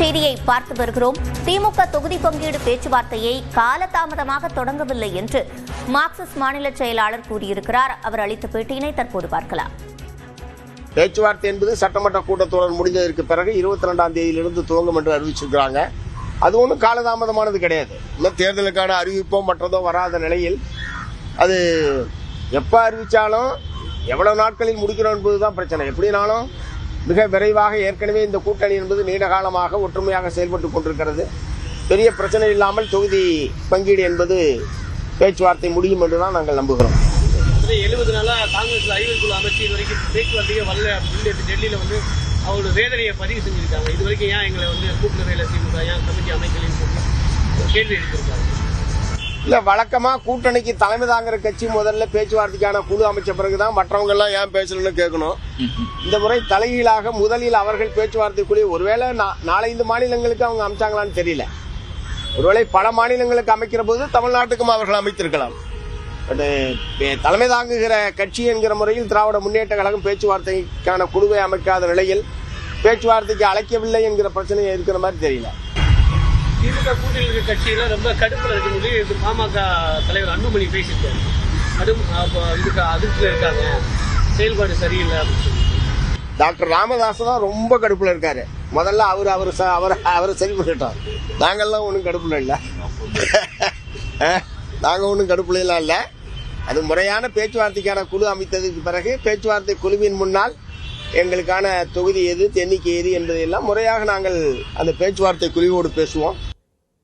செய்தியை பார்த்து வருகிறோம். திமுக தொகுதி பங்கீடு பேச்சுவார்த்தையை காலதாமதமாக தொடங்கவில்லை என்று மார்க்சிஸ்ட் மாநில செயலாளர் கூறியிருக்கிறார். அவர் அளித்த பேட்டியினை தற்போது பார்க்கலாம். பேச்சுவார்த்தை என்பது சட்டமன்ற கூட்டத்தொடர் முடிந்ததற்கு பிறகு 22ஆம் தேதியிலிருந்து துவங்கும் என்று அறிவிச்சிருக்கிறாங்க. அது ஒன்றும் காலதாமதமானது கிடையாது. இன்னும் தேர்தலுக்கான அறிவிப்போ மற்றதோ வராத நிலையில் அது எப்போ அறிவித்தாலும் எவ்வளவு நாட்களில் முடிக்கிறோம் என்பதுதான் பிரச்சனை. எப்படினாலும் மிக விரைவாக ஏற்கனவே இந்த கூட்டணி என்பது நீண்ட காலமாக ஒற்றுமையாக செயல்பட்டு கொண்டிருக்கிறது. பெரிய பிரச்சனை இல்லாமல் தொகுதி பங்கீடு என்பது பேச்சுவார்த்தை முடியும் என்றுதான் நாங்கள் நம்புகிறோம். 70 நாளா காங்கிரஸ் அறிவியல் அமைச்சு இது வரைக்கும் பேச்சுவார்த்தையே வரல அப்படின்னு டெல்லியில அவரோட வேதனையை பதிவு செஞ்சிருக்காங்க. இது வரைக்கும் ஏன் எங்களை கூப்பிடவே இல்லை, திமுக ஏன் கமிட்டி அமைக்கலன்னு கேள்வி எழுப்பியிருக்காங்க. இல்ல, வழக்கமா கூட்டணிக்கு தலைமை தாங்கிற கட்சி முதல்ல பேச்சுவார்த்தைக்கான குழு அமைச்ச பிறகுதான் மற்றவங்க எல்லாம் ஏன் பேசலன்னு கேட்கணும். இந்த முறை தலைகீழாக முதலில் அவர்கள் பேச்சுவார்த்தைக்குள்ளே ஒருவேளை 4-5 மாநிலங்களுக்கு அவங்க அமைச்சாங்களான்னு தெரியல. ஒருவேளை பல மாநிலங்களுக்கு அமைக்கிற போது தமிழ்நாட்டுக்கும் அவர்கள் அமைத்திருக்கலாம். தலைமை தாங்குகிற கட்சி என்கிற முறையில் திராவிட முன்னேற்ற கழகம் பேச்சுவார்த்தைக்கான குழுவை அமைக்காத நிலையில் பேச்சுவார்த்தைக்கு அழைக்கவில்லை என்கிற பிரச்சனை இருக்கிற மாதிரி தெரியல. திமுக கூட்டணி இருக்க கட்சியில ரொம்ப கடுப்புல இருக்கு. பாமக தலைவர் அன்புமணி பேசியிருக்காரு. இதுக்கு அதிர்ச்சியில இருக்காங்க, செயல்பாடு சரியில்லை அப்படின்னு சொல்லி. டாக்டர் ராமதாஸ் தான் ரொம்ப கடுப்புல இருக்காரு. முதல்ல அவரை சரி பண்ணிட்டோம். நாங்கள்லாம் ஒன்றும் கடுப்புல இல்லை. நாங்கள் ஒன்றும் கடுப்புல எல்லாம் இல்லை. அது முறையான பேச்சுவார்த்தைக்கான குழு அமைத்ததுக்கு பிறகு பேச்சுவார்த்தை குழுவின் முன்னால் எங்களுக்கான தொகுதி எது, எண்ணிக்கை எது என்பதையெல்லாம் முறையாக நாங்கள் அந்த பேச்சுவார்த்தை குழுவோடு பேசுவோம்.